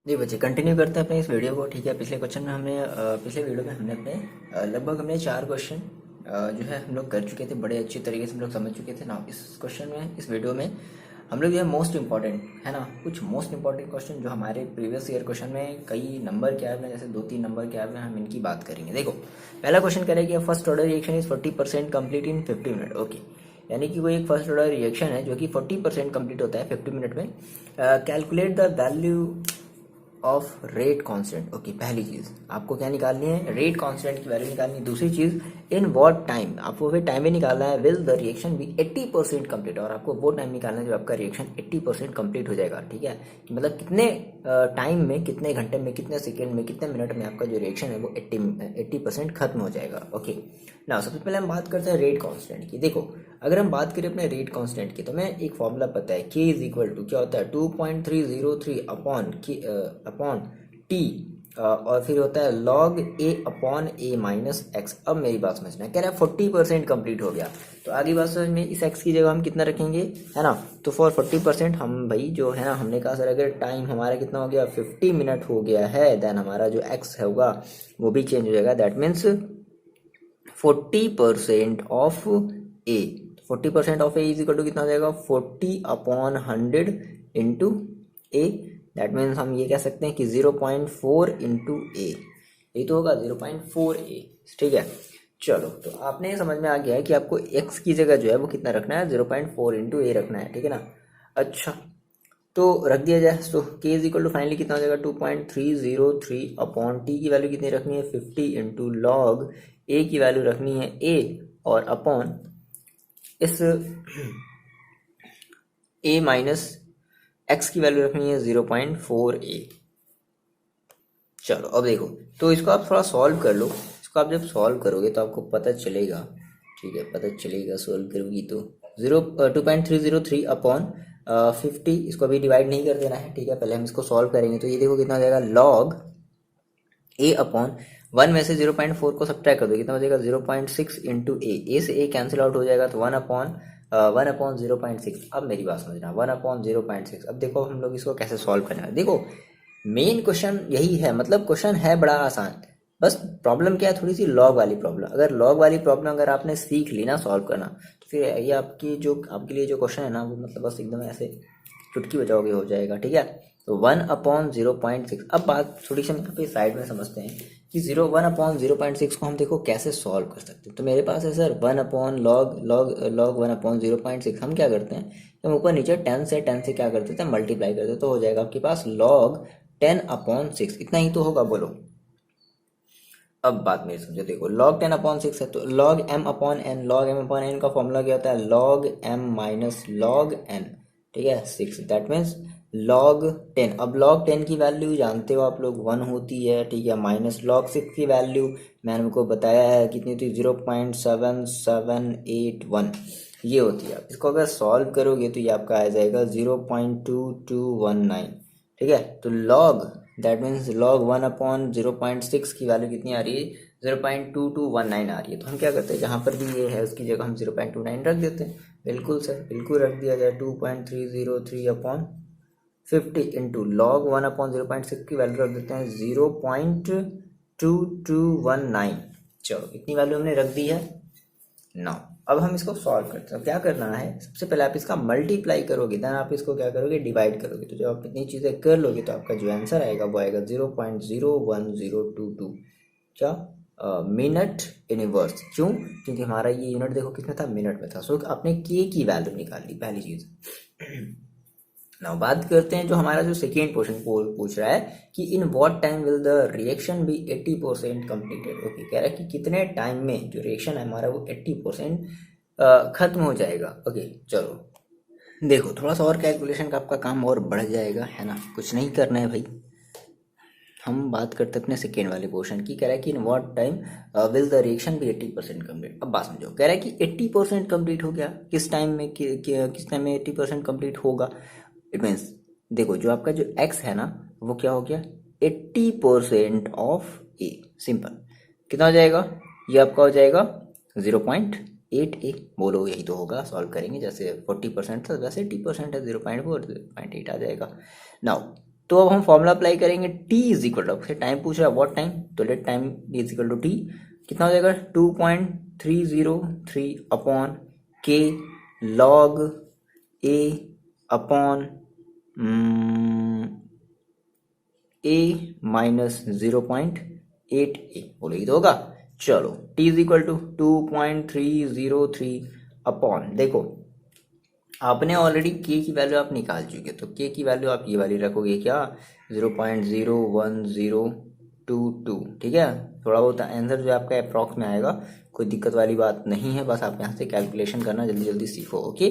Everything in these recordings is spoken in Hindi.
जी बच्चे कंटिन्यू करते हैं अपने इस वीडियो को। ठीक है, पिछले क्वेश्चन में हमने पिछले वीडियो में हमने अपने लगभग हमने 4 क्वेश्चन जो है हम लोग कर चुके थे, बड़े अच्छी तरीके से हम लोग समझ चुके थे ना। इस क्वेश्चन में, इस वीडियो में हम लोग जो है मोस्ट इंपॉर्टेंट है ना, कुछ मोस्ट इंपॉर्टेंट क्वेश्चन जो हमारे प्रीवियस ईयर क्वेश्चन में कई नंबर के आए हुए हैं, जैसे 2-3 नंबर के आए हुए हैं, हम इनकी बात करेंगे। देखो, पहला क्वेश्चन करें first order reaction is 40% complete in 50 minute. Okay, यानी कि कोई एक फर्स्ट ऑर्डर रिएक्शन है जो कि 40% कंप्लीट होता है 50 मिनट में। Calculate the value of rate constant. Okay, पहली चीज आपको क्या निकालनी है, रेट कांस्टेंट की वैल्यू निकालनी है। दूसरी चीज, इन व्हाट टाइम, आपको फिर टाइम भी निकालना है। Will the reaction be 80% complete, और आपको वो टाइम निकालना है जब आपका रिएक्शन 80% कंप्लीट हो जाएगा। ठीक है, कि मतलब कितने टाइम में, कितने घंटे में, कितने सेकेंड में, कितने मिनट में आपका जो रिएक्शन है वो 80% खत्म हो जाएगा। ओके, ना सबसे पहले हम बात करते हैं रेट कांस्टेंट की। देखो, अगर हम बात करें अपने रेट कांस्टेंट की, तो मैं एक फॉर्मूला पता है, के इज इक्वल टू क्या होता है, 2.303 अपॉन टी, और फिर होता है log A upon A minus x. अब मेरी बात समझना, कह रहा है 40% कंप्लीट हो गया, तो आगे बात समझ में, इस एक्स की जगह हम कितना रखेंगे, है ना। तो फॉर 40% हम भाई जो है ना, हमने कहा सर अगर टाइम हमारा कितना हो गया, 50 मिनट हो गया है, देन हमारा जो एक्स होगा वो भी चेंज हो जाएगा। That means 40% of A, 40% of A is equal to कितना हो जाएगा, 40/100 इंटू ए। दैट मीन्स हम ये कह सकते हैं कि 0.4 इंटू ए, ये तो होगा 0.4 ए। ठीक है, चलो, तो आपने ये समझ में आ गया है कि आपको एक्स की जगह जो है वो कितना रखना है, 0.4 इंटू ए रखना है। ठीक है ना। अच्छा, तो रख दिया जाए, तो के इज इक्वल टू फाइनली कितना हो जाएगा, 2.303 अपॉन टी की वैल्यू कितनी रखनी है, 50 इंटू लॉग ए की वैल्यू रखनी है ए, और अपॉन इस ए माइनस एक्स की वैल्यू रखनी है 0.4 ए। चलो अब देखो, तो इसको आप थोड़ा सॉल्व कर लो। इसको आप जब सॉल्व करोगे तो आपको पता चलेगा, ठीक है, पता चलेगा सॉल्व करोगी तो 2.303 अपॉन 50, इसको अभी डिवाइड नहीं कर देना है। ठीक है, पहले हम इसको सॉल्व करेंगे, तो ये देखो कितना हो जाएगा, लॉग ए अपॉन 1 में से 0.4 को सब्ट्रैक्ट कर दो, कितना हो जाएगा, 0.6 इंटू ए से ए कैंसिल आउट हो जाएगा, तो 1/1/0.6। 0.6, अब मेरी बात समझना, 1/0.6। अब देखो हम लोग इसको कैसे सॉल्व करना है। देखो, मेन क्वेश्चन यही है, मतलब क्वेश्चन है बड़ा आसान, बस प्रॉब्लम क्या है, थोड़ी सी लॉग वाली प्रॉब्लम। अगर लॉग वाली प्रॉब्लम अगर आपने सीख ली ना सॉल्व करना, तो फिर ये आपकी जो आपके लिए जो क्वेश्चन है ना, वो मतलब बस एकदम ऐसे चुटकी बजाओगे हो जाएगा। ठीक है, तो 1/0.6। अब बात थोड़ी सी हम यहाँ पे साइड में समझते हैं कि 1/0.6 को हम देखो कैसे सॉल्व कर सकते हैं। तो मेरे पास है सर 1/log 1/0.6। हम क्या करते हैं, हम ऊपर नीचे 10 से क्या करते थे, मल्टीप्लाई करते, तो हो जाएगा आपके पास log 10/6। इतना ही तो होगा, बोलो। अब बात मेरी समझो, देखो log 10/6 है, तो log m/n, log m/n का फॉर्मूला क्या होता है, log m minus log n। ठीक है, 6, दैट मीन्स log 10। अब log 10 की वैल्यू जानते हो आप लोग, 1 होती है। ठीक है, माइनस log 6 की वैल्यू मैंने हमको बताया है कितनी होती है, 0.7781 ये होती है। इसको अगर सॉल्व करोगे तो ये आपका आ जाएगा 0.2219। ठीक है, तो log, दैट मीन्स log 1/0.6 की वैल्यू कितनी आ रही है, 0.2219 आ रही है। तो हम क्या करते हैं, जहाँ पर भी ये है उसकी जगह हम 0.29 रख देते हैं। बिल्कुल सर, बिल्कुल रख दिया जाए। 2.303/50 इंटू लॉग 1/0.6 की वैल्यू रख देते हैं 0.2219। चलो, इतनी वैल्यू हमने रख दी है ना। अब हम इसको सॉल्व करते हैं। क्या करना है, सबसे पहले आप इसका मल्टीप्लाई करोगे, देन आप इसको क्या करोगे, डिवाइड करोगे। तो जब आप इतनी चीज़ें कर लोगे तो आपका जो आंसर आएगा वो आएगा 0.01022। क्या, मिनट इनवर्स। क्यों, क्योंकि हमारा ये यूनिट देखो किसमें था, मिनट में था। सो आपने के की वैल्यू निकाल ली, पहली चीज़। नाउ बात करते हैं जो हमारा जो सेकेंड क्वेश्चन पूछ रहा है कि in what time will the reaction be 80% completed. Okay, कह रहा है कि कितने टाइम में जो रिएक्शन है हमारा वो 80% खत्म हो जाएगा। ओके, चलो देखो, थोड़ा सा और कैलकुलेशन का आपका काम और बढ़ जाएगा, है ना। कुछ नहीं करना है भाई, हम बात करते हैं अपने सेकेंड वाले पोर्शन की। कह रहा है कि in what time will the reaction be 80% complete. अब बात समझो, कह रहा है कि 80% कंप्लीट हो गया, किस टाइम में, किस टाइम में 80% कंप्लीट होगा। इट मीन्स देखो, जो आपका जो एक्स है ना वो क्या हो गया, 80% ऑफ ए। सिंपल, कितना हो जाएगा, ये आपका हो जाएगा 0.8 ए। बोलो, यही तो होगा, सॉल्व करेंगे। जैसे 40% था वैसे 80% है, 0.4, 0.8 आ जाएगा। नाउ तो अब हम फॉर्मूला अप्लाई करेंगे, T is equal to, time पूछ रहा है व्हाट टाइम, तो let time is equal to T, कितना हो जाएगा 2.303 upon K log A upon A minus 0.8 A, बोलेगी तो होगा। चलो T is equal to 2.303 upon, देखो आपने ऑलरेडी के की वैल्यू आप निकाल चुके, तो के की वैल्यू आप ये वाली रखोगे क्या, 0.01022, ठीक है। थोड़ा बहुत आंसर जो आपका अप्रॉक्स में आएगा, कोई दिक्कत वाली बात नहीं है, बस आप यहाँ से कैलकुलेशन करना जल्दी जल्दी सीखो, ओके।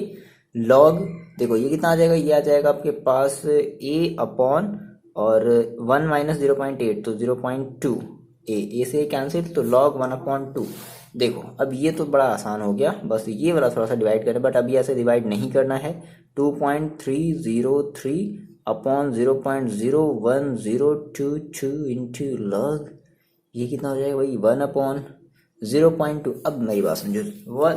लॉग देखो ये कितना आ जाएगा, ये आ जाएगा आपके पास ए अपॉन और 1 माइनस 0.8 तो 0.2, ए से कैंसिल, तो लॉग 1/2। देखो अब ये तो बड़ा आसान हो गया, बस ये वाला थोड़ा सा डिवाइड करें, बट अभी ऐसे डिवाइड नहीं करना है। 2.303 अपॉन 0.01022 इंटू लॉग, ये कितना हो जाएगा भाई 1/0.2। अब मेरी बात समझो,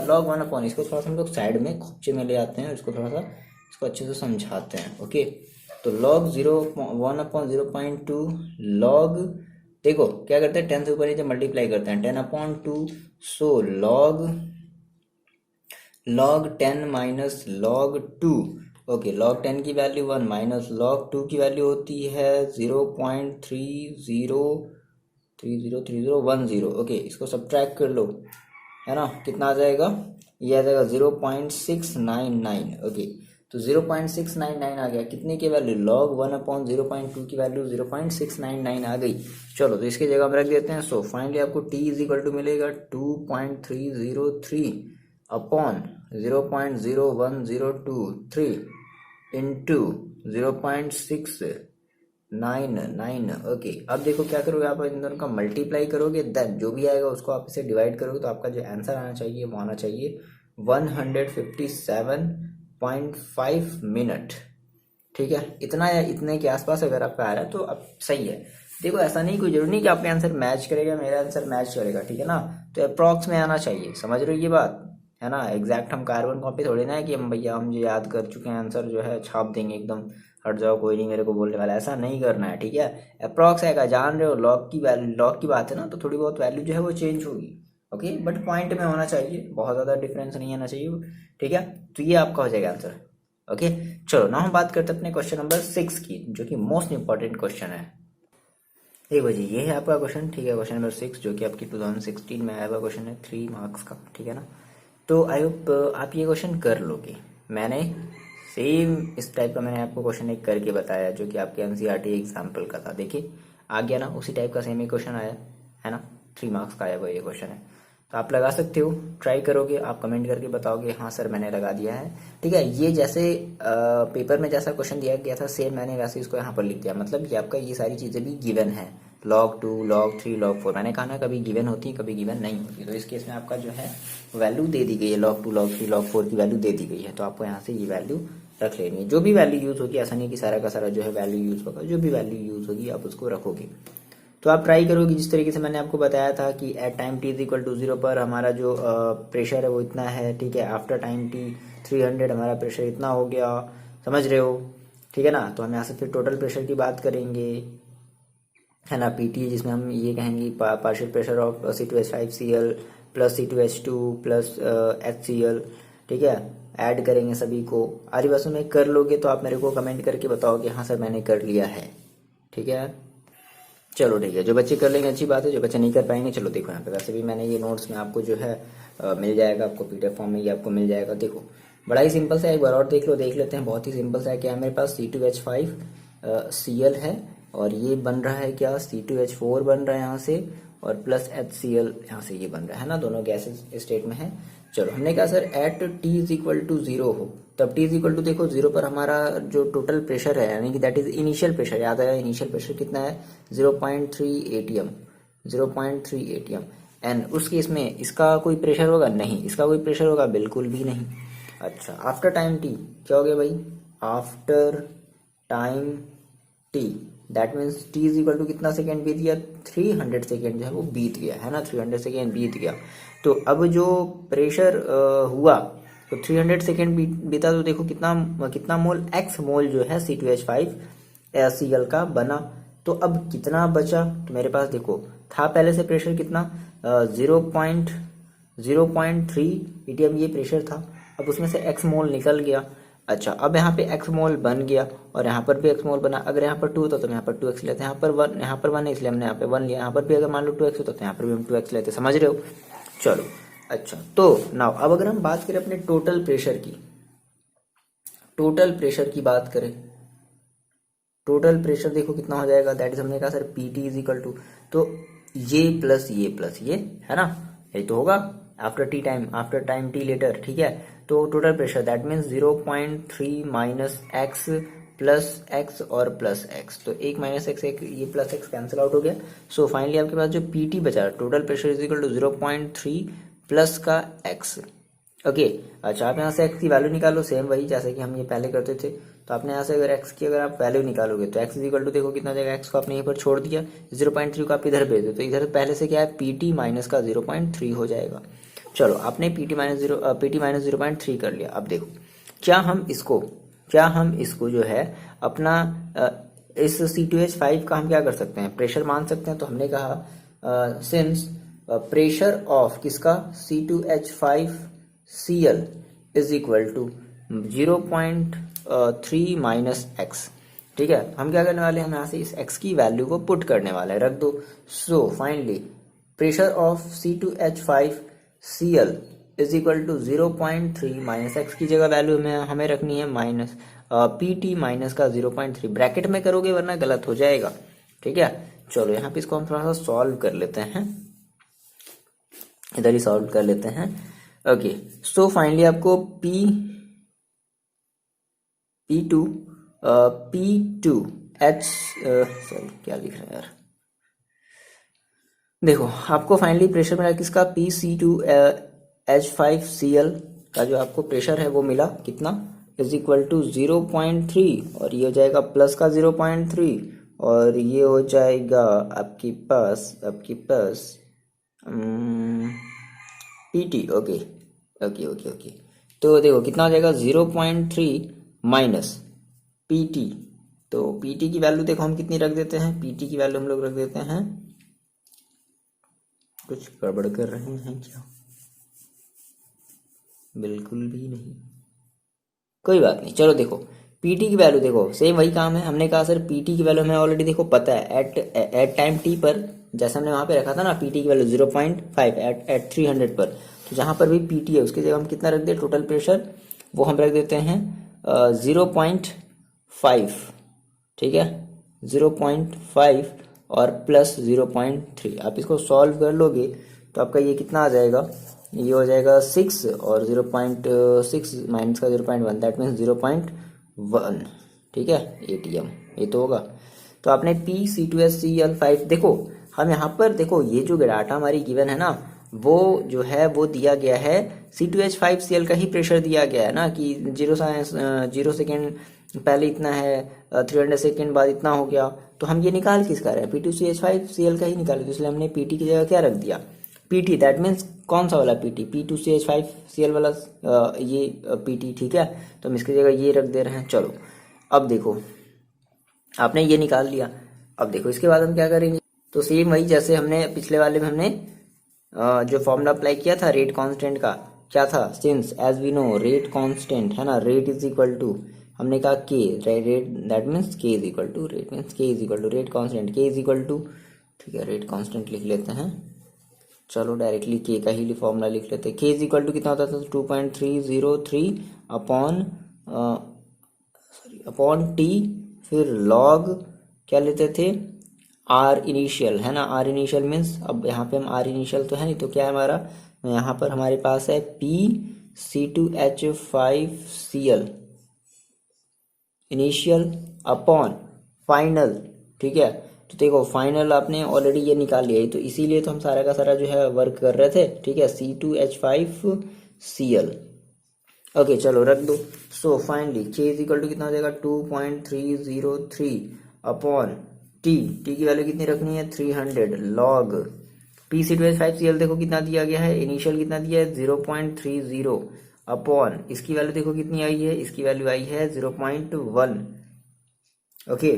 लॉग 1/, इसको थोड़ा सा हम लोग साइड में खोपचे में ले आते हैं और इसको थोड़ा सा इसको अच्छे से समझाते हैं, ओके। तो लॉग 1/0.2 लॉग, देखो क्या करते हैं 10 से ऊपर नीचे मल्टीप्लाई करते हैं, 10/2, सो log 10 minus log 2, okay. log 10 की वैल्यू 1 माइनस log 2 की वैल्यू होती है 0.303010, ओके। इसको सब्ट्रैक्ट कर लो, है ना, कितना आ जाएगा, ये आ जाएगा 0.699, ओके। तो 0.699 आ गया, कितने की वैल्यू, log 1/0.2 की वैल्यू 0.699 आ गई। चलो तो इसकी जगह हम रख देते हैं। सो फाइनली आपको t इज इक्वल टू मिलेगा 2.303 अपॉन 0.01023 इंटू 0.699, ओके। अब देखो क्या करोगे, आप इन दोनों का मल्टीप्लाई करोगे, देन जो भी आएगा उसको आप इसे डिवाइड करोगे, तो आपका जो आंसर आना चाहिए वो आना चाहिए 157.5 मिनट, ठीक है। इतना या इतने के आसपास अगर आपका आ रहा है तो अब सही है। देखो ऐसा नहीं, कोई जरूरी नहीं कि आपका आंसर मैच करेगा, मेरा आंसर मैच करेगा, ठीक है ना, तो अप्रॉक्स में आना चाहिए, समझ रहे हो ये बात, है ना। एग्जैक्ट हम कार्बन कॉपी थोड़ी ना है कि हम भैया हम जो याद कर चुके हैं आंसर जो है छाप देंगे एकदम, हट जाओ कोई नहीं मेरे को बोलने वाला, ऐसा नहीं करना है, ठीक है। अप्रॉक्स आएगा, जान रहे हो, लॉग की वैल्यू, लॉग की बात है ना, तो थोड़ी बहुत वैल्यू जो है वो चेंज होगी, ओके, बट पॉइंट में होना चाहिए, बहुत ज़्यादा डिफरेंस नहीं आना चाहिए, ठीक है। तो ये आपका हो जाएगा आंसर, ओके। चलो ना हम बात करते हैं अपने क्वेश्चन नंबर 6 की, जो कि मोस्ट इंपॉर्टेंट क्वेश्चन है। देखो जी ये है आपका क्वेश्चन, ठीक है, क्वेश्चन नंबर 6 जो कि आपकी 2016 में आया हुआ क्वेश्चन है, 3 मार्क्स का, ठीक है ना। तो आई होप आप ये क्वेश्चन कर लोगे। मैंने सेम इस टाइप का मैंने आपको क्वेश्चन एक करके बताया, जो कि आपके एनसीईआरटी एग्जाम्पल का था, देखिए आ गया ना, उसी टाइप का सेम ही क्वेश्चन आया है ना, 3 मार्क्स का आया हुआ ये क्वेश्चन है। तो आप लगा सकते हो, ट्राई करोगे, आप कमेंट करके बताओगे हाँ सर मैंने लगा दिया है, ठीक है। ये जैसे पेपर में जैसा क्वेश्चन दिया गया था सेम मैंने वैसे इसको यहाँ पर लिख दिया, मतलब ये आपका ये सारी चीज़ें भी गिवन है, log 2 log 3 log 4, मैंने कहा ना कभी गिवन होती है कभी गिवन नहीं होती, तो इस केस में आपका जो है वैल्यू दे दी गई है, log 2 log 3 log 4 की वैल्यू दे दी गई है, तो आपको यहाँ से ये वैल्यू रख लेनी है, जो भी वैल्यू यूज़ होगी, ऐसा नहीं कि सारा का सारा जो है वैल्यू यूज़ होगा, जो भी वैल्यू यूज़ होगी आप उसको रखोगे। तो आप ट्राई करोगे जिस तरीके से मैंने आपको बताया था कि at time t is equal to 0 पर हमारा जो प्रेशर है वो इतना है, ठीक है। आफ्टर टाइम t 300 हमारा प्रेशर इतना हो गया, समझ रहे हो, ठीक है ना। तो हम यहाँ से फिर टोटल प्रेशर की बात करेंगे, है ना, PT, जिसमें हम ये कहेंगे partial pressure of C2H5Cl plus C2H2 plus HCl, ठीक है, ऐड करेंगे सभी को। आधी बातों में कर लोगे तो आप मेरे को कमेंट करके बताओगे हाँ सर मैंने कर लिया है, ठीक है। चलो ठीक है, जो बच्चे कर लेंगे अच्छी बात है, जो बच्चे नहीं कर पाएंगे, चलो देखो यहाँ पे वैसे भी मैंने ये नोट्स में आपको जो है मिल जाएगा, आपको PDF फॉर्म में ये आपको मिल जाएगा। देखो बड़ा ही सिंपल सा, एक बार और देख लेते हैं, बहुत ही सिंपल सा है। क्या मेरे पास C2H5Cl है और ये बन रहा है क्या, C2H4 बन रहा है यहाँ से, और प्लस HCl यहाँ से ये बन रहा है ना, दोनों गैसेस स्टेट में है। चलो हमने कहा sir at t is equal to 0 हो, तब t इज इक्वल टू, देखो 0 पर हमारा जो टोटल प्रेशर है, यानी कि दैट इज इनिशियल प्रेशर, याद आया इनिशियल प्रेशर कितना है 0.3 atm, 0.3 atm, एंड उस केस में इसका कोई प्रेशर होगा नहीं, इसका कोई प्रेशर होगा बिल्कुल भी नहीं। अच्छा आफ्टर टाइम t क्या हो गया भाई, after time t that means t is equal to कितना सेकेंड बीत गया, 300 सेकेंड जो है वो बीत गया, है ना, 300 सेकेंड बीत गया। तो अब जो प्रेशर हुआ तो 300 सेकेंड बीता, तो देखो कितना मोल, x मोल जो है C2H5 Cl का बना। तो अब कितना बचा, तो मेरे पास देखो था पहले से प्रेशर कितना 0.3 ppm ये प्रेशर था। अब उसमें से x मोल निकल गया। अच्छा, अब यहाँ पे x मोल बन गया और यहाँ पर भी x मोल बना। अगर यहाँ पर 2 होता तो यहाँ पर 2x लेते, यहाँ पर 1 है इसलिए हमने यहाँ पे 1 लिया। यहाँ पर भी अगर मान लो 2x होता तो यहाँ पर भी हम 2x लेते, समझ रहे हो। चलो अच्छा, तो नाउ अब अगर हम बात करें अपने टोटल प्रेशर की बात करें, टोटल प्रेशर देखो कितना हो जाएगा, दैट इज हमने कहा sir PT is equal to, तो ये प्लस ये है ना, यही तो होगा आफ्टर टाइम टी लेटर, ठीक है। तो total pressure that means 0.3 minus x plus x और प्लस एक्स, तो एक माइनस एक्स एक ये प्लस एक्स कैंसिल आउट हो गया। सो फाइनली आपके पास जो PT बचा total pressure is equal to 0.3 plus का एक्स। ओके अच्छा, आप यहाँ से x की वैल्यू निकालो, सेम वही जैसे कि हम ये पहले करते थे। तो आपने यहाँ से अगर x की अगर आप वैल्यू निकालोगे तो x इज इक्वल टू देखो कितना हो जाएगा, x को आपने यहीं पर छोड़ दिया, 0.3 को आप इधर भेज दो, तो इधर पहले से क्या है PT माइनस का 0.3 हो जाएगा। चलो आपने PT माइनस 0.3 कर लिया। अब देखो क्या हम इसको जो है अपना इस C2H5 का हम क्या कर सकते हैं, प्रेशर मान सकते हैं। तो हमने कहा सिंस प्रेशर ऑफ किसका C2H5Cl is equal to 0.3 minus x, ठीक है। हम क्या करने वाले हैं, हम यहाँ से इस x की वैल्यू को पुट करने वाले हैं, रख दो। So finally pressure of C2H5Cl is equal to 0.3 minus x की जगह वैल्यू में हमें रखनी है माइनस PT माइनस का 0.3, ब्रैकेट में करोगे वरना गलत हो जाएगा, ठीक है। चलो यहाँ पे इसको हम थोड़ा सा सॉल्व कर लेते हैं, इधर ही सॉल्व कर लेते हैं। ओके सो फाइनली आपको P2H सॉरी क्या लिख रहे हैं यार, देखो आपको फाइनली प्रेशर मिला किसका PC2H5Cl का जो आपको प्रेशर है वो मिला कितना इज इक्वल टू 0.3 और ये हो जाएगा प्लस का 0.3 और ये हो जाएगा आपके पास PT। Okay okay okay okay, तो देखो कितना हो जाएगा 0.3 माइनस PT। तो PT की वैल्यू देखो हम कितनी रख देते हैं, PT की वैल्यू हम लोग रख देते हैं, कुछ गड़बड़ कर रहे हैं क्या, बिल्कुल भी नहीं, कोई बात नहीं। चलो देखो PT की वैल्यू देखो सेम वही काम है, हमने कहा सर PT की वैल्यू हमें ऑलरेडी देखो पता है एट टाइम t पर, जैसे हमने वहां पे रखा था ना PT की वैल्यू 0.5 एट 300 पर, तो जहां पर भी PT है उसकी जगह हम कितना रख दे टोटल प्रेशर, वो हम रख देते हैं 0.5, ठीक है 0.5 और प्लस 0.3। आप इसको सॉल्व कर लोगे तो आपका ये कितना आ जाएगा, ये हो जाएगा 6 और 0.6 माइनस का 0.1 दैट मीन्स 0.1, ठीक है ATM ये तो होगा। तो आपने PC2H5 देखो, हम यहाँ पर देखो ये जो डाटा हमारी गिवन है ना वो जो है वो दिया गया है C2H5Cl का ही प्रेशर दिया गया है ना कि 0 सेकेंड पहले इतना है 300 सेकेंड बाद इतना हो गया, तो हम ये निकाल किसका रहे हैं P2CH5Cl का ही निकाले, तो इसलिए हमने PT की जगह क्या रख दिया PT, दैट मीन्स कौन सा वाला PT P2CH5Cl वाला ये PT, ठीक है। तो हम इसकी जगह ये रख दे रहे हैं। चलो अब देखो आपने ये निकाल लिया, अब देखो इसके बाद हम क्या करेंगे, तो सेम वही जैसे हमने पिछले वाले में हमने जो फॉर्मूला अप्लाई किया था रेट कांस्टेंट का, क्या था since as we know rate constant है ना, रेट इज इक्वल टू हमने कहा K rate that means K is equal to rate means K is equal to rate constant, K is equal to, ठीक है रेट कांस्टेंट लिख लेते हैं, चलो डायरेक्टली K का ही फॉर्मूला लिख लेते हैं। K इज इक्वल टू कितना होता था 2.303 अपॉन T, फिर लॉग क्या लेते थे R इनिशियल है ना, R इनिशियल मीन्स अब यहाँ पे हम R इनिशियल तो है नहीं तो क्या है हमारा, यहाँ पर हमारे पास है PC2H5Cl इनिशियल अपॉन फाइनल, ठीक है। तो देखो फाइनल आपने ऑलरेडी ये निकाल लिया है, तो इसीलिए तो हम सारा का सारा जो है वर्क कर रहे थे, ठीक है C2H5Cl। ओके चलो रख दो। So finally K is equal to कितना हो जाएगा 2.303 अपॉन T की वैल्यू कितनी रखनी है 300 लॉग PC2H5Cl देखो कितना दिया गया है, इनिशियल कितना दिया है 0.30 अपॉन इसकी वैल्यू देखो कितनी आई है, इसकी वैल्यू आई है 0.1 ओके,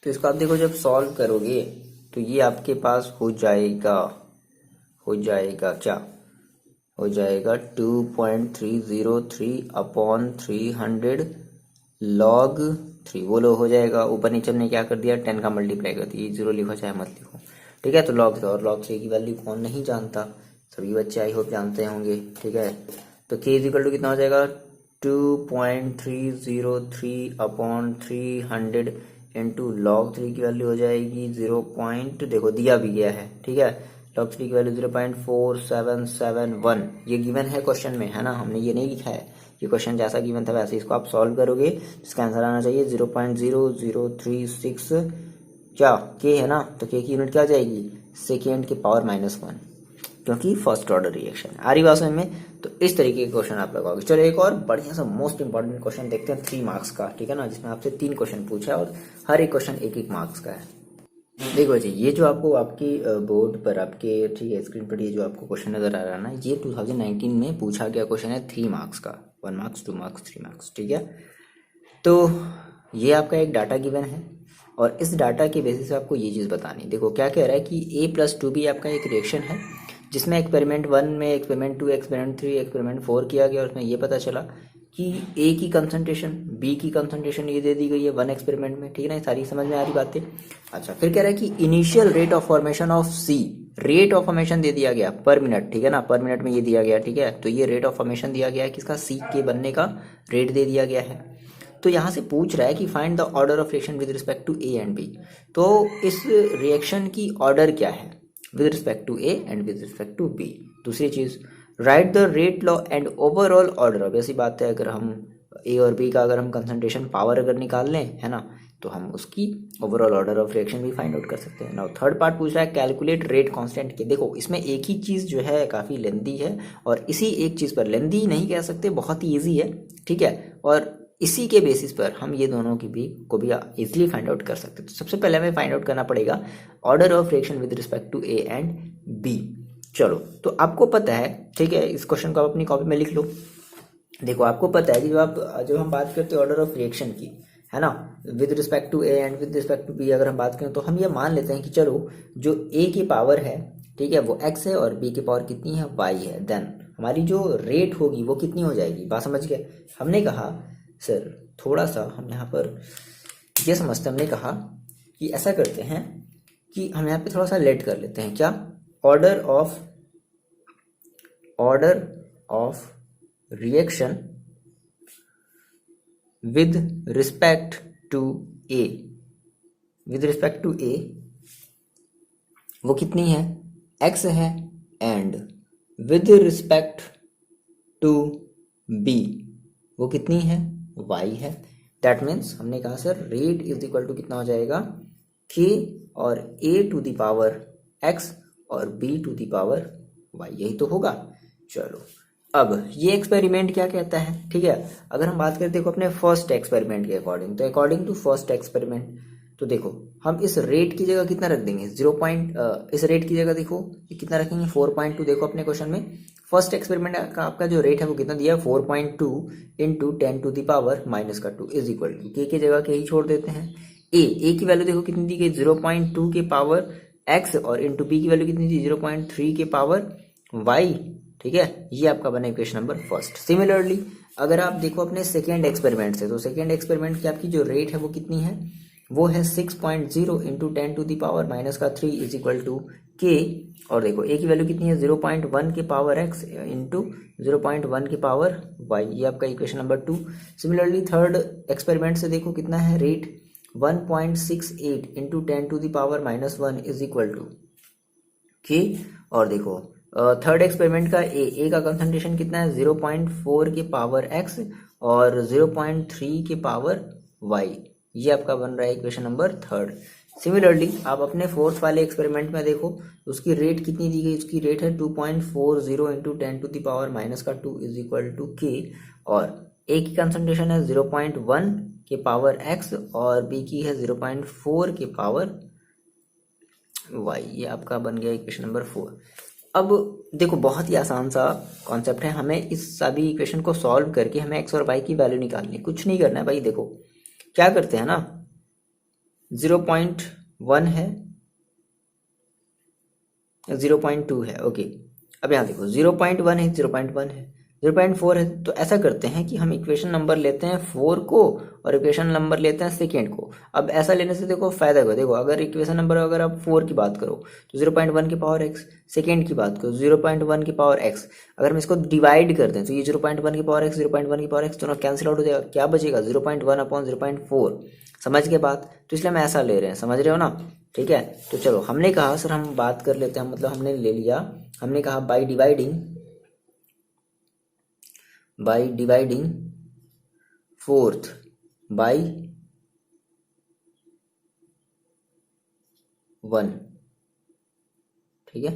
तो इसको आप देखो जब सॉल्व करोगे तो ये आपके पास हो जाएगा क्या, हो जाएगा 2.303 अपॉन 300 log 3, वो लो हो जाएगा। ऊपर नीचे हमने क्या कर दिया, 10 का मल्टीप्लाई कर दिया, 0 लिखो चाहे मत लिखो, ठीक है। तो log 3, और log 3 की वैल्यू कौन नहीं जानता, सभी बच्चे आई होप जानते होंगे, ठीक है। तो k इक्वल टू कितना हो जाएगा, 2.303 अपॉन 300 इंटू log 3 की वैल्यू हो जाएगी 0 पॉइंट, देखो दिया भी गया है, ठीक है। log 3 की वैल्यू 0.4771, ये गिवन है क्वेश्चन में, है ना, हमने ये नहीं लिखा है, ये क्वेश्चन जैसा गिवन था वैसे इसको आप सॉल्व करोगे, इसका आंसर आना चाहिए 0.0036 क्या के है ना, तो के की यूनिट क्या आ जाएगी, सेकेंड के पावर -1, क्योंकि फर्स्ट ऑर्डर रिएक्शन। आ रही बात समझ में। तो इस तरीके के क्वेश्चन आप लगाओगे। चलो एक और बढ़िया सा मोस्ट इंपॉर्टेंट क्वेश्चन देखते हैं 3 मार्क्स का, ठीक है ना, जिसमें आपसे 3 क्वेश्चन पूछा है और हर एक क्वेश्चन 1-1 मार्क्स का है। देखो जी, ये जो आपको आपकी बोर्ड पर आपके, ठीक है, स्क्रीन पर ये जो आपको क्वेश्चन नजर आ रहा है ना, ये 2019 में पूछा गया क्वेश्चन है 3 मार्क्स का, 1 मार्क्स 2 मार्क्स 3 मार्क्स, ठीक है। तो ये आपका एक डाटा गिवन है और इस डाटा के बेसिस पे आपको ये चीज़ बतानी। देखो क्या कह रहा है कि A+2B आपका एक रिएक्शन है, जिसमें एक्सपेरिमेंट 1 में, एक्सपेरिमेंट 2, एक्सपेरिमेंट 3, एक्सपेरिमेंट 4 किया गया और उसमें ये पता चला कि ए की कंसंट्रेशन, बी की कंसंट्रेशन ये दे दी गई है 1 एक्सपेरिमेंट में, ठीक है ना, सारी समझ में आ रही बातें। अच्छा, फिर कह रहा है कि initial rate of formation of C, rate of formation दे दिया गया पर मिनट, ठीक है ना, पर मिनट में ये दिया गया, ठीक है। तो ये रेट ऑफ फॉर्मेशन दिया गया है, किसका, सी के बनने का रेट दे दिया गया है। तो यहाँ से पूछ रहा है कि find the order of reaction with respect to A and B. तो इस रिएक्शन की ऑर्डर क्या है with respect to A and with respect to B. दूसरी चीज, write the rate law and overall order. अब ऐसी बात है, अगर हम ए और बी का अगर हम कंसंट्रेशन पावर अगर निकाल लें, है ना, तो हम उसकी ओवरऑल ऑर्डर ऑफ रिएक्शन भी फाइंड आउट कर सकते हैं। नाउ थर्ड पार्ट पूछ रहा है कैलकुलेट रेट कांस्टेंट के। देखो इसमें एक ही चीज़ जो है काफ़ी लेंदी है और इसी एक चीज़ पर, लेंदी नहीं कह सकते, बहुत ही ईजी है, ठीक है, और इसी के बेसिस पर हम ये दोनों की भी को भी इजीली फाइंड आउट कर सकते हैं। तो सबसे पहले हमें फाइंड आउट करना पड़ेगा order of reaction with respect to A and B. चलो, तो आपको पता है, ठीक है, इस क्वेश्चन को आप अपनी कॉपी में लिख लो। देखो आपको पता है कि जब हम बात करते हैं ऑर्डर ऑफ रिएक्शन की, है ना, with respect to A and with respect to B, अगर हम बात करें तो हम ये मान लेते हैं कि चलो जो ए की पावर है, ठीक है, वो x है और b की पावर कितनी है, y है। देन हमारी जो रेट होगी वो कितनी हो जाएगी, बात समझ गए। हमने कहा सर थोड़ा सा हम यहाँ पर ये समझते, हमने कहा कि ऐसा करते हैं कि हम यहाँ पे थोड़ा सा लेट कर लेते हैं, क्या, order of reaction with respect to A, with respect to A वो कितनी है, x है, and with respect to b वो कितनी है, y है। दैट मीन्स हमने कहा sir rate is equal to कितना हो जाएगा, k और a to the power x और b to the power y, यही तो होगा। चलो अब ये एक्सपेरिमेंट क्या कहता है, ठीक है, अगर हम बात करते देखो अपने फर्स्ट एक्सपेरिमेंट के अकॉर्डिंग, तो अकॉर्डिंग टू फर्स्ट एक्सपेरिमेंट, तो देखो हम इस रेट की जगह कितना रख देंगे, इस रेट की जगह देखो कितना रखेंगे, 4.2। देखो अपने क्वेश्चन में फर्स्ट एक्सपेरिमेंट का आपका जो रेट है वो कितना दिया है, 4.2 into 10 to the power -2 is equal to K जगह के ही छोड़ देते हैं। ए की वैल्यू देखो कितनी दी गई, 0.2 के पावर x, और इंटू बी की वैल्यू कितनी थी, 0.3 के पावर y, ठीक है। ये आपका बना इक्वेशन नंबर फर्स्ट। सिमिलरली अगर आप देखो अपने सेकेंड एक्सपेरिमेंट से, तो सेकेंड एक्सपेरिमेंट की आपकी जो रेट है वो कितनी है, वो है 6.0 into 10 to the power -3 is equal to K, और देखो ए की वैल्यू कितनी है, 0.1 के पावर x इंटू 0.1 के पावर y, ये आपका equation number 2। Similarly third experiment से देखो कितना है rate, 1.68 into 10 to the power -1 is equal to K, और देखो थर्ड एक्सपेरिमेंट का ए का कंसंट्रेशन कितना है, 0.4 के पावर x और 0.3 के पावर y, ये आपका बन रहा है इक्वेशन नंबर थर्ड। सिमिलरली आप अपने फोर्थ वाले एक्सपेरिमेंट में देखो उसकी रेट कितनी दी गई, उसकी रेट है 2.40 into 10 to the power -2 is equal to K, और ए की कंसंट्रेशन है 0.1 के पावर x और बी की है 0.4 के पावर y, ये आपका बन गया इक्वेशन नंबर 4। अब देखो बहुत ही आसान सा कॉन्सेप्ट है, हमें इस सभी इक्वेशन को सॉल्व करके हमें x और y की वैल्यू निकालनी है, कुछ नहीं करना है भाई। देखो क्या करते हैं ना, 0.1 है, 0.2 है, ओके। अब यहाँ देखो 0.1 है, 0.1 है, 0.4 है, तो ऐसा करते हैं कि हम इक्वेशन नंबर लेते हैं 4 को और इक्वेशन नंबर लेते हैं सेकेंड को। अब ऐसा लेने से देखो फायदा क्या, देखो अगर इक्वेशन नंबर अगर आप 4 की बात करो तो 0.1 की पावर x, सेकेंड की बात करो 0.1 की पावर x, अगर हम इसको डिवाइड कर दें तो ये 0.1 की पावर x, 0.1 की पावर x दोनों कैंसिल आउट हो जाएगा, क्या बचेगा 0.1 अपॉन 0.4। समझ के बात, तो इसलिए हम ऐसा ले रहे हैं, समझ रहे हो ना, ठीक है। तो चलो हमने कहा सर हम बात कर लेते हैं, मतलब हमने ले लिया, हमने कहा बाय डिवाइडिंग फोर्थ बाय 1, ठीक है,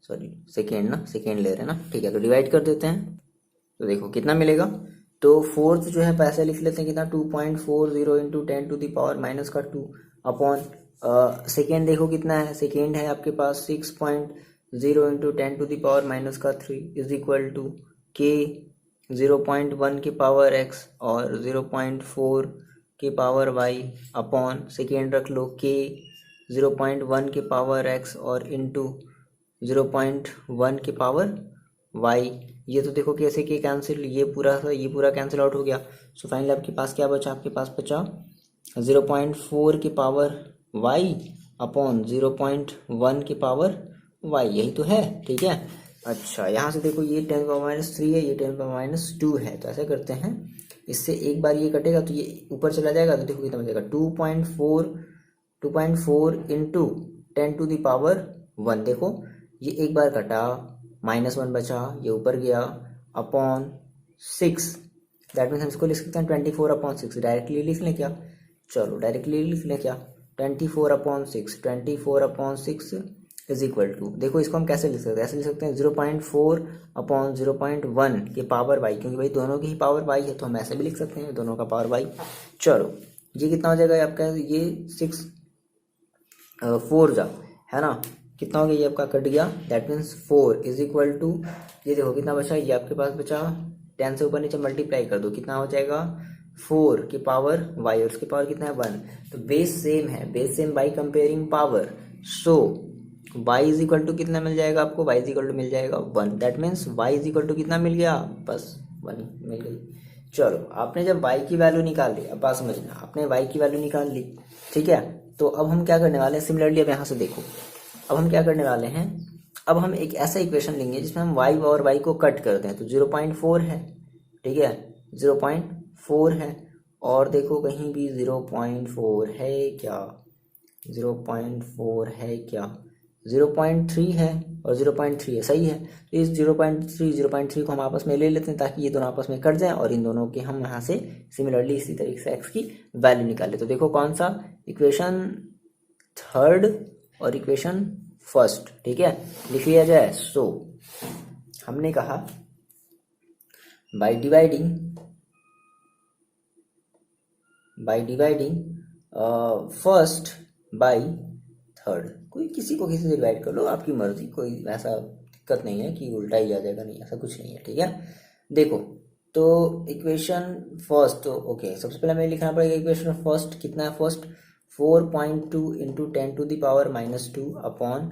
सॉरी सेकेंड ना, सेकेंड ले रहे हैं ना, ठीक है। तो डिवाइड कर देते हैं तो देखो कितना मिलेगा, तो फोर्थ जो है पैसे लिख लेते हैं कितना 2.40 into 10 to the power minus का 2 अपॉन सेकेंड देखो कितना है, सेकेंड है आपके पास 6.0 into 10 to the power minus का 3 इज इक्वल टू के 0.1 की पावर x और 0.4 की पावर y अपॉन सेकेंड रख लो के 0.1 की पावर x और इंटू 0.1 की पावर y। ये तो देखो कैसे के कैंसिल, ये पूरा कैंसिल आउट हो गया। सो फाइनली आपके पास क्या बचा, आपके पास बचा 0.4 की पावर y अपॉन 0.1 की पावर y, यही तो है, ठीक है। अच्छा यहाँ से देखो ये 10⁻³ है, ये 10⁻² है, तो ऐसा करते हैं इससे एक बार ये कटेगा तो ये ऊपर चला जाएगा, तो देखो कितना बचेगा 2.4 इंटू 10 टू द पावर 1, देखो ये एक बार कटा, -1 बचा, ये ऊपर गया अपॉन 6, दैट मीन्स हम इसको लिख सकते हैं 24/6, डायरेक्टली लिख लें क्या, चलो डायरेक्टली लिख लें क्या, 24/6 इज इक्वल टू, देखो इसको हम कैसे लिख सकते हैं, ऐसे लिख सकते हैं 0.4/0.1 के पावर y, क्योंकि भाई दोनों की ही पावर y है तो हम ऐसे भी लिख सकते हैं दोनों का पावर y। चलो ये कितना हो जाएगा आपका, ये 4 जा है ना, कितना हो गया ये आपका कट गया, that means 4 is equal to, ये देखो कितना बचा, ये आपके पास बचा 10 से ऊपर नीचे मल्टीप्लाई कर दो, कितना हो जाएगा 4 की पावर y और उसकी पावर कितना है 1, तो बेस सेम है, base same by comparing power, so y is equal to कितना मिल जाएगा आपको, y इज इक्वल टू मिल जाएगा 1, that means y is equal to कितना मिल गया, बस 1 मिल गई। चलो आपने जब y की वैल्यू निकाल ली, अब बात समझना, आपने y की वैल्यू निकाल ली, ठीक है, तो अब हम क्या करने वाले हैं, सिमिलरली अब यहाँ से देखो, अब हम क्या करने वाले हैं, अब हम एक ऐसा इक्वेशन लेंगे जिसमें हम y और y को कट करते हैं, तो 0.4 है, ठीक है 0.4 है, और देखो कहीं भी 0.4 है क्या, 0.4 है क्या, 0.3 है और 0.3 है, सही है, तो इस 0.3 को हम आपस में ले लेते हैं ताकि ये दोनों आपस में कट जाएं और इन दोनों के हम यहाँ से सिमिलरली इसी तरीके से x की वैल्यू निकाले। तो देखो कौन सा, इक्वेशन थर्ड और इक्वेशन फर्स्ट, ठीक है, लिख लिया जाए। सो हमने कहा by dividing first by third, कोई किसी को किसी से डिवाइड कर लो, आपकी मर्जी, कोई ऐसा दिक्कत नहीं है कि उल्टा ही आ जाएगा, नहीं ऐसा कुछ नहीं है, ठीक है। देखो तो इक्वेशन फर्स्ट, तो ओके सबसे पहले हमें लिखना पड़ेगा इक्वेशन फर्स्ट, कितना है first 4.2 into 10 to the power -2 upon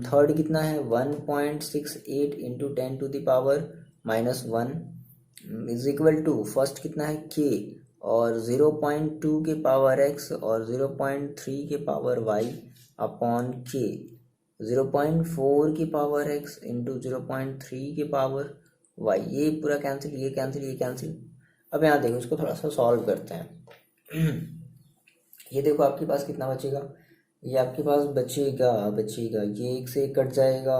third कितना है 1.68 into 10 to the power -1 is equal to, first कितना है k और 0.2 के पावर x और 0.3 के पावर y अपॉन k, 0.4 की पावर x इंटू 0.3 के पावर y, ये पूरा कैंसिल, ये कैंसिल, ये कैंसिल। अब यहाँ देखो इसको थोड़ा सा सॉल्व करते हैं। ये देखो आपके पास कितना बचेगा, ये आपके पास बचेगा ये एक से कट जाएगा,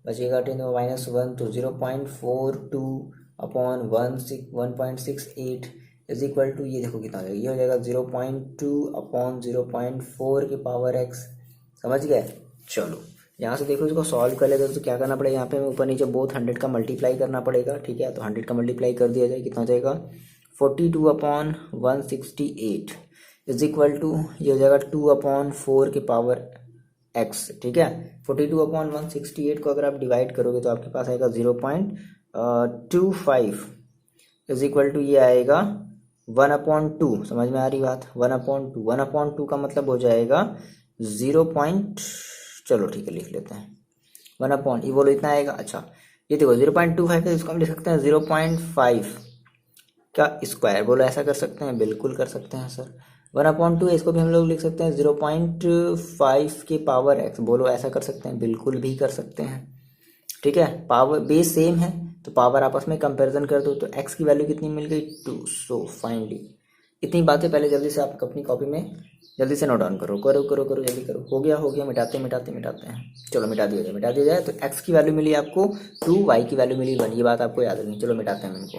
बचेगा 10⁻1, तो 0.42 अपॉन 1.68 इज इक्वल टू, ये देखो कितना हो जाएगा, ये हो जाएगा 0.2 अपॉन 0.4 के पावर x, समझ गए। चलो यहाँ से देखो इसको सॉल्व कर लेते तो क्या करना पड़ेगा, यहाँ पे हमें ऊपर नीचे बोथ 100 का मल्टीप्लाई करना पड़ेगा, ठीक है, तो 100 का मल्टीप्लाई कर दिया जाए, कितना हो जाएगा 42 अपॉन 168 इज इक्वल टू, ये हो जाएगा 2 अपॉन 4 के पावर x, ठीक है। 42 अपॉन 168 को अगर आप डिवाइड करोगे तो आपके पास आएगा 0.25 इज इक्वल टू, ये आएगा 1/2, समझ में आ रही बात? 1/2, 1/2 का मतलब हो जाएगा 0 पॉइंट, चलो ठीक है लिख लेते हैं 1/, ये बोलो इतना आएगा। अच्छा ये देखो 0.25 है, इसको हम लिख सकते हैं 0.5 का स्क्वायर, बोलो ऐसा कर सकते हैं? बिल्कुल कर सकते हैं सर। 1/2 है, इसको भी हम लोग लिख सकते हैं 0.5 के पावर x, बोलो ऐसा कर सकते हैं? बिल्कुल भी कर सकते हैं। ठीक है, पावर बेस सेम है तो पावर आपस में कंपैरिजन कर दो, तो x की वैल्यू कितनी मिल गई? 2। सो फाइनली इतनी बातें पहले जल्दी से आप अपनी कॉपी में जल्दी से नोट डाउन करो, करो करो करो जल्दी करो। हो गया, मिटाते मिटाते मिटाते हैं। चलो मिटा दिया जाए। तो x की वैल्यू मिली आपको 2, y की वैल्यू मिली 1, ये बात आपको याद रखनी। चलो मिटाते हैं इनको।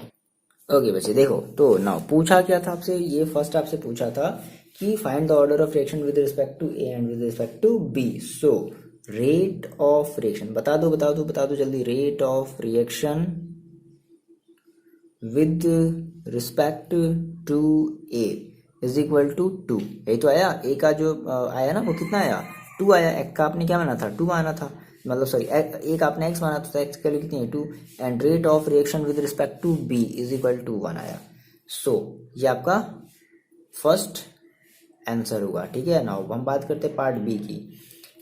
ओके बच्चे देखो, तो नाउ पूछा क्या था आपसे? ये फर्स्ट आपसे पूछा था कि find the order of reaction with respect to A and with respect to B. So rate of reaction बता दो जल्दी। Rate of reaction with respect to A is equal to 2। यही तो आया, ए का जो आया ना वो कितना आया? 2 आया। एक का आपने क्या माना था? 2 माना था, मतलब सॉरी एक आपने x माना था, x की वैल्यू कितनी है? 2। And rate of reaction with respect to b is equal to 1 आया। सो ये आपका फर्स्ट आंसर हुआ। ठीक है, नाउ हम बात करते हैं पार्ट बी की।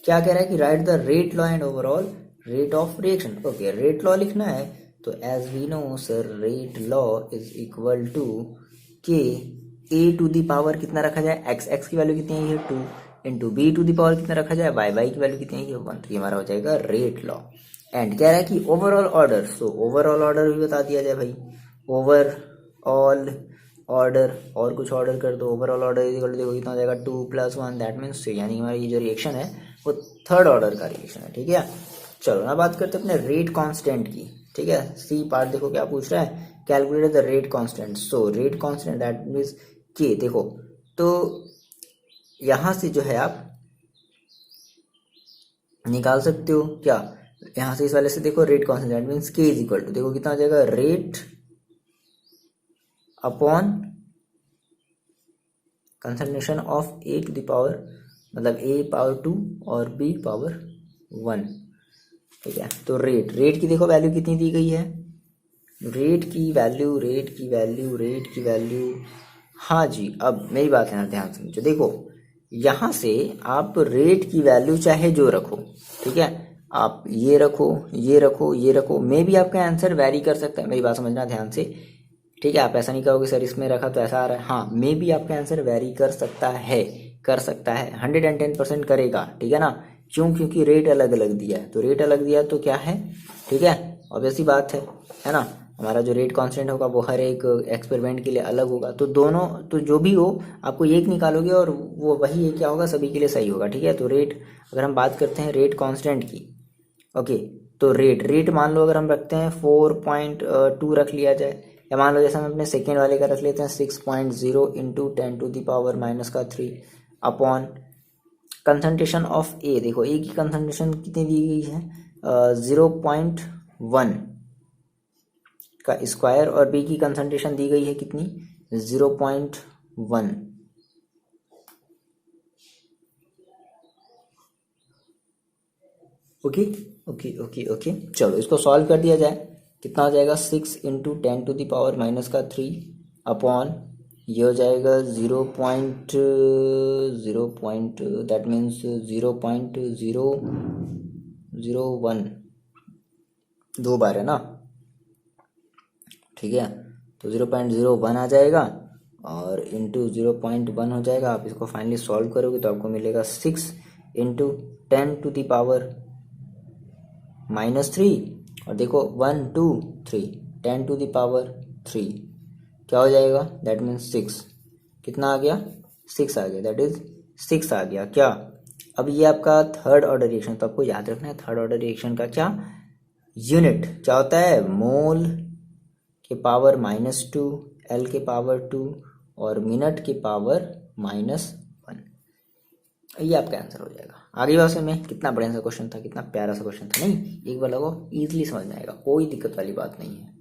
क्या कह रहा है कि write the rate law and overall rate of reaction. Okay, rate law लिखना है तो as we know sir, rate law is equal to K A to the power कितना रखा जाए? x की वैल्यू कितनी है? 2 into B to the power कितना रखा जाए? y की वैल्यू कितनी है? 1। तो ये हमारा हो जाएगा रेट लॉ। एंड कह रहा है कि overall order, so overall order भी बता दिया जाए भाई। ओवरऑल ऑर्डर और कुछ ऑर्डर कर दो। ओवरऑल ऑर्डर देखो कितना हो जाएगा? 2 + 1 दैट मीन्स 3, यानी हमारी ये जो रिएक्शन है वो थर्ड ऑर्डर का रिएक्शन है। ठीक है, चलो ना बात करते हैं अपने रेट कांस्टेंट की। ठीक है, सी पार्ट देखो क्या पूछ रहा है, calculate the rate constant. So rate constant that means के, देखो तो यहां से जो है आप निकाल सकते हो क्या? यहां से इस वाले से देखो rate constant that means K is equal to, देखो कितना हो जाएगा? Rate upon concentration of A to the power, मतलब ए पावर 2 और बी पावर 1। ठीक है, तो रेट की देखो वैल्यू कितनी दी गई है? रेट की वैल्यू, हाँ जी। अब मेरी बात है ना, ध्यान समझो। देखो यहां से आप रेट की वैल्यू चाहे जो रखो, ठीक है, आप ये रखो, मे भी आपका आंसर वैरी कर सकता है। मेरी बात समझना ध्यान से, ठीक है। आप ऐसा नहीं कहोगे सर इसमें रखा तो ऐसा आ रहा है, हाँ मे भी आपका आंसर वैरी कर सकता है 110% करेगा। ठीक है ना, क्यों? क्योंकि रेट अलग अलग दिया है, तो रेट अलग दिया तो क्या है, ठीक है, ऑब्वियसली बात है ना। हमारा जो रेट कांस्टेंट होगा वो हर एक एक्सपेरिमेंट के लिए अलग होगा, तो दोनों, तो जो भी हो आपको एक निकालोगे और वो वही क्या होगा, सभी के लिए सही होगा। ठीक है, तो रेट, अगर हम बात करते हैं रेट कांस्टेंट की, ओके, तो रेट मान लो अगर हम रखते हैं 4.2 रख लिया जाए, या मान लो जैसे हम अपने सेकेंड वाले का रख लेते हैं 6.0 इंटू 10⁻³ अपॉन कंसंट्रेशन ऑफ ए। देखो ए की कंसंट्रेशन कितनी दी गई है? 0.1 का स्क्वायर, और बी की कंसंट्रेशन दी गई है कितनी? 0.1। ओके, चलो इसको सॉल्व कर दिया जाए। कितना हो जाएगा? 6 इंटू 10⁻³ अपॉन ये हो जाएगा 0.0 दैट मीन्स 0.001, 2 बार है ना, ठीक है, तो 0.01 आ जाएगा और इंटू 0.1 हो जाएगा। आप इसको फाइनली सॉल्व करोगे तो आपको मिलेगा 6 इंटू 10⁻³ और देखो 1 2 3 10⁻³ क्या हो जाएगा? That means 6। कितना आ गया? 6 आ गया, दैट इज 6 आ गया क्या? अब ये आपका थर्ड ऑर्डर रिएक्शन, तो आपको याद रखना है थर्ड ऑर्डर रिएक्शन का क्या यूनिट क्या होता है? मोल के पावर -2, एल के पावर 2 और मिनट के पावर -1। ये आपका आंसर हो जाएगा। आगे बात में कितना बढ़िया सा क्वेश्चन था, कितना प्यारा सा क्वेश्चन था, नहीं? एक बार लगाओ, इजीली समझ में आएगा, कोई दिक्कत वाली बात नहीं है।